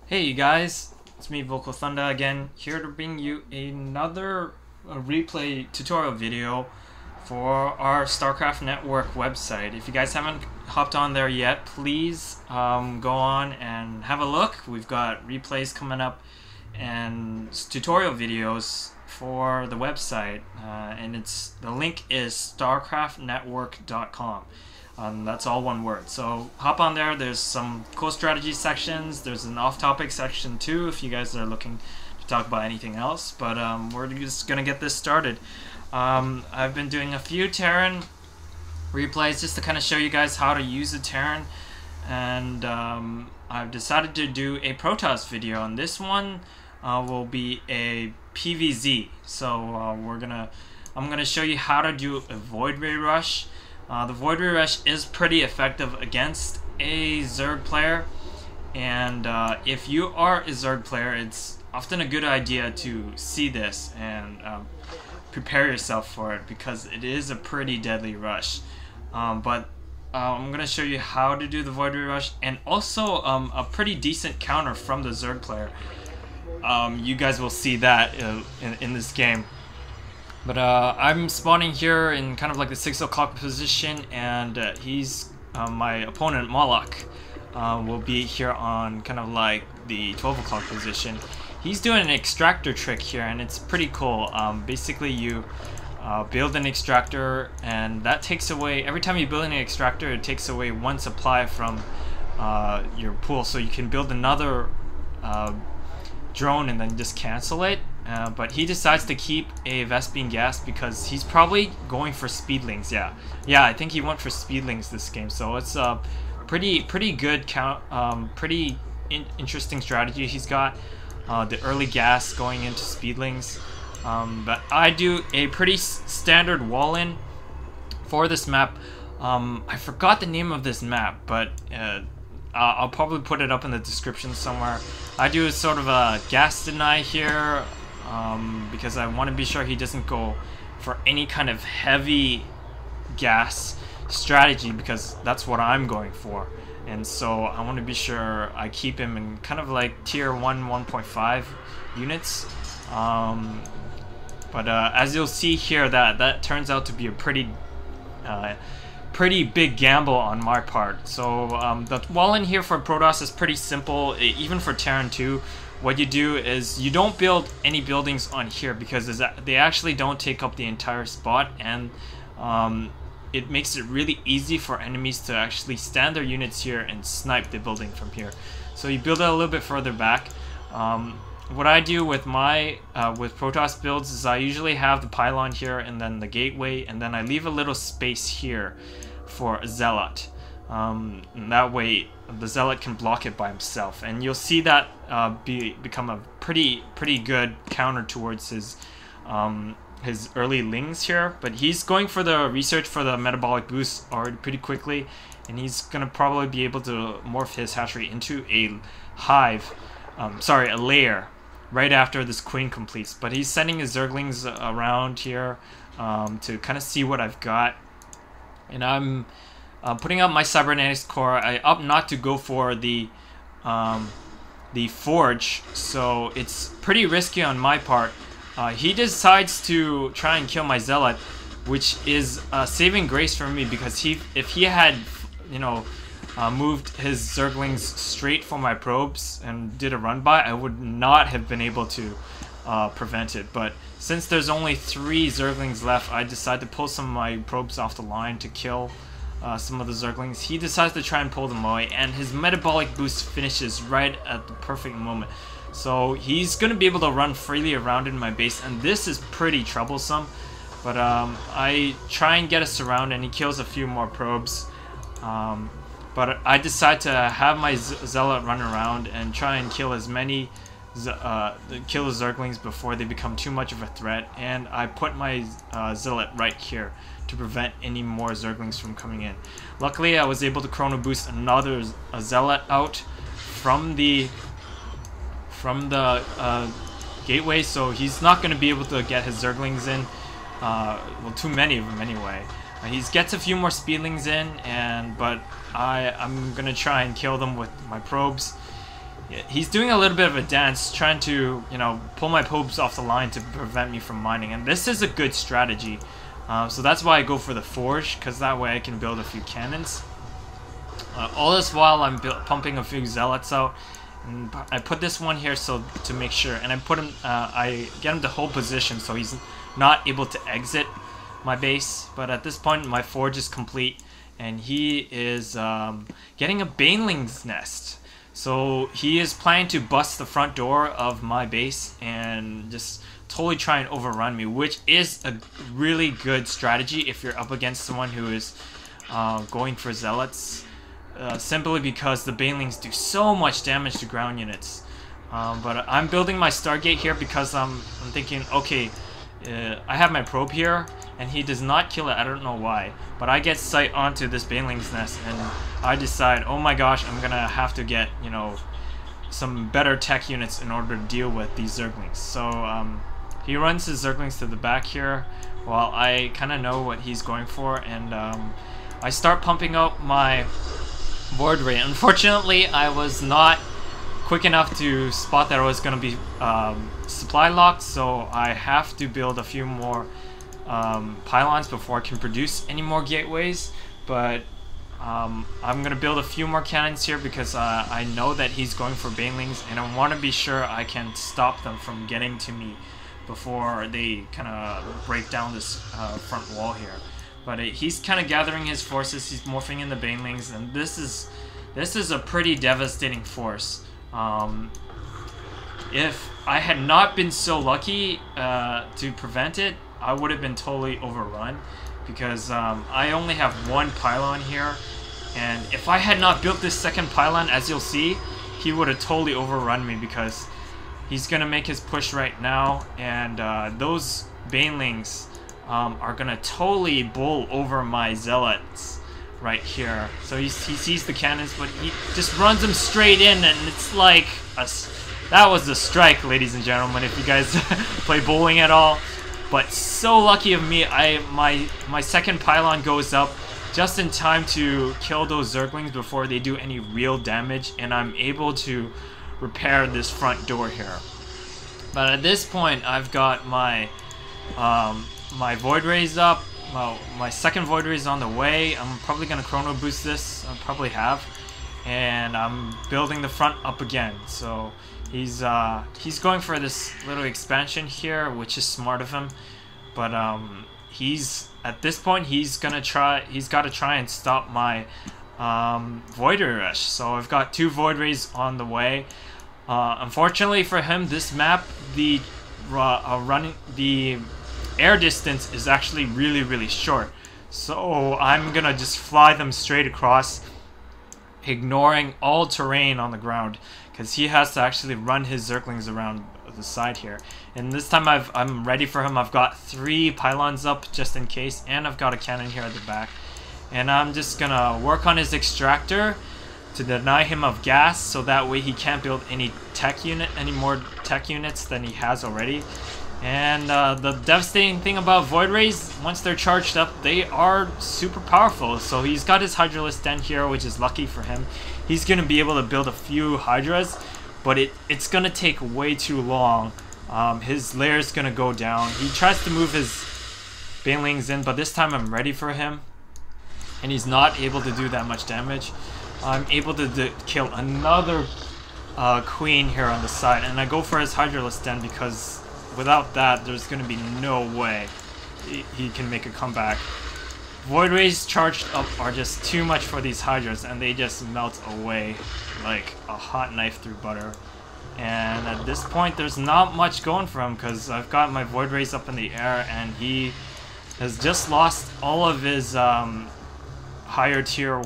Hey you guys, it's me Vocal Thunder again, here to bring you another replay tutorial video for our StarCraft Network website. If you guys haven't hopped on there yet, please go on and have a look. We've got replays coming up and tutorial videos for the website, and the link is starcraftnetwork.com. That's all one word. So hop on there. There's some cool strategy sections. There's an off-topic section too if you guys are looking to talk about anything else. But we're just gonna get this started. I've been doing a few Terran replays just to kind of show you guys how to use a Terran, and I've decided to do a Protoss video, and this one will be a PvZ. So I'm gonna show you how to do a Void Ray Rush. The Void Ray Rush is pretty effective against a Zerg player, and if you are a Zerg player, it's often a good idea to see this and prepare yourself for it, because it is a pretty deadly rush. But I'm going to show you how to do the Void Ray Rush, and also a pretty decent counter from the Zerg player. You guys will see that in this game. But I'm spawning here in kind of like the 6 o'clock position, and he's my opponent Moloch will be here on kind of like the 12 o'clock position. He's doing an extractor trick here, and it's pretty cool. Basically, you build an extractor, and that takes away, every time you build an extractor, it takes away one supply from your pool, so you can build another drone and then just cancel it. But he decides to keep a Vespene gas because he's probably going for speedlings. Yeah, I think he went for speedlings this game. So it's a pretty good pretty interesting strategy he's got. The early gas going into speedlings. But I do a pretty standard wall-in for this map. I forgot the name of this map, but I'll probably put it up in the description somewhere. I do sort of a gas deny here, because I want to be sure he doesn't go for any kind of heavy gas strategy, because that's what I'm going for. And so I want to be sure I keep him in kind of like tier 1, 1.5 units. But as you'll see here, that turns out to be a pretty big gamble on my part. So the wall in here for Protoss is pretty simple, even for Terran 2. What you do is you don't build any buildings on here, because they actually don't take up the entire spot, and it makes it really easy for enemies to actually stand their units here and snipe the building from here. So you build it a little bit further back. What I do with my with Protoss builds is I usually have the pylon here and then the gateway, and then I leave a little space here for a zealot. And that way the zealot can block it by himself, and you'll see that become a pretty good counter towards his early lings here. But he's going for the research for the metabolic boost already pretty quickly, and he's gonna probably be able to morph his hatchery into a hive, a lair, right after this queen completes. But he's sending his zerglings around here to kind of see what I've got, and I'm putting up my cybernetics core. I opt not to go for the forge, so it's pretty risky on my part. He decides to try and kill my zealot, which is saving grace for me, because if he had, moved his zerglings straight for my probes and did a run by, I would not have been able to prevent it. But since there's only 3 zerglings left, I decide to pull some of my probes off the line to kill some of the zerglings. He decides to try and pull them away, and his metabolic boost finishes right at the perfect moment. So he's going to be able to run freely around in my base, and this is pretty troublesome. But I try and get a surround, and he kills a few more probes. But I decide to have my zealot run around and try and kill as many kill the zerglings before they become too much of a threat, and I put my zealot right here to prevent any more zerglings from coming in. Luckily, I was able to chrono boost another zealot out from the gateway, so he's not going to be able to get his zerglings in. Well, too many of them anyway. He gets a few more speedlings in, but I'm gonna try and kill them with my probes. he's doing a little bit of a dance, trying to, you know, pull my probes off the line to prevent me from mining. And this is a good strategy. So that's why I go for the forge, because that way I can build a few cannons. All this while I'm pumping a few zealots out. And I put this one here so to make sure, and I put him. I get him to hold position so he's not able to exit my base. But at this point, my forge is complete, and he is getting a baneling's nest. So he is planning to bust the front door of my base and just totally try and overrun me, which is a really good strategy if you're up against someone who is going for zealots. Simply because the banelings do so much damage to ground units. But I'm building my Stargate here because I'm thinking, okay, I have my probe here, and he does not kill it. I don't know why. But I get sight onto this baneling's nest, and I decide, oh my gosh, I'm gonna have to get, you know, some better tech units in order to deal with these Zerglings. So he runs his Zerglings to the back here, while I kind of know what he's going for, and I start pumping out my Void Ray. Unfortunately, I was not quick enough to spot that I was going to be supply locked, so I have to build a few more pylons before I can produce any more gateways. But I'm going to build a few more cannons here because I know that he's going for banelings, and I want to be sure I can stop them from getting to me before they kind of break down this front wall here. But he's kind of gathering his forces, he's morphing in the banelings, and this is a pretty devastating force. If I had not been so lucky to prevent it, I would have been totally overrun, because I only have one pylon here, and if I had not built this second pylon, as you'll see, he would have totally overrun me, because he's going to make his push right now, and those banelings are gonna totally bowl over my zealots right here. So he sees the cannons, but he just runs them straight in, and it's like that was the strike, ladies and gentlemen, if you guys play bowling at all. But so lucky of me, my second pylon goes up just in time to kill those Zerglings before they do any real damage, and I'm able to repair this front door here. But at this point, I've got my my Void Ray's up. Well, my second Void Ray's on the way. I'm probably gonna chrono boost this. I probably have, and I'm building the front up again. So he's going for this little expansion here, which is smart of him. But he's at this point he's got to try and stop my Void Ray rush. So I've got two Void Rays on the way. Unfortunately for him, this map, the air distance is actually really short, so I'm gonna just fly them straight across, ignoring all terrain on the ground, because he has to actually run his Zerglings around the side here. And this time I'm ready for him. I've got 3 pylons up just in case, and I've got a cannon here at the back, and I'm just gonna work on his extractor to deny him of gas, so that way he can't build any more tech units than he has already. And the devastating thing about Void Rays, once they're charged up, they are super powerful. So he's got his Hydralisk Den here, which is lucky for him. He's going to be able to build a few Hydras, but it's going to take way too long. His lair's going to go down. He tries to move his Banelings in, but this time I'm ready for him, and he's not able to do that much damage. I'm able to kill another Queen here on the side, and I go for his Hydralisk Den because without that, there's going to be no way he can make a comeback. Void Rays charged up are just too much for these Hydras, and they just melt away like a hot knife through butter. And at this point, there's not much going for him because I've got my Void Rays up in the air, and he has just lost all of his higher tier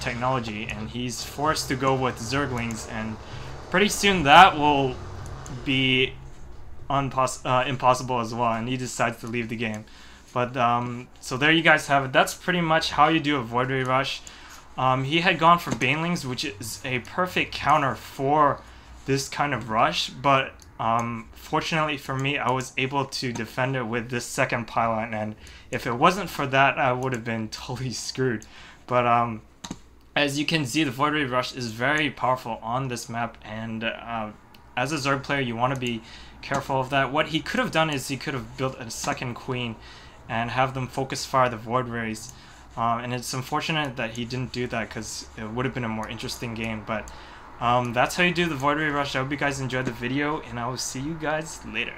technology, and he's forced to go with Zerglings, and pretty soon that will be impossible as well, and he decides to leave the game. But so there you guys have it. That's pretty much how you do a Void Ray rush. He had gone for Banelings, which is a perfect counter for this kind of rush, but fortunately for me, I was able to defend it with this second pylon, and if it wasn't for that, I would have been totally screwed. But as you can see, the Void Ray Rush is very powerful on this map, and as a Zerg player, you want to be careful of that. What he could have done is he could have built a second Queen and have them focus fire the Void Rays. And it's unfortunate that he didn't do that, because it would have been a more interesting game. But that's how you do the Void Ray Rush. I hope you guys enjoyed the video, and I will see you guys later.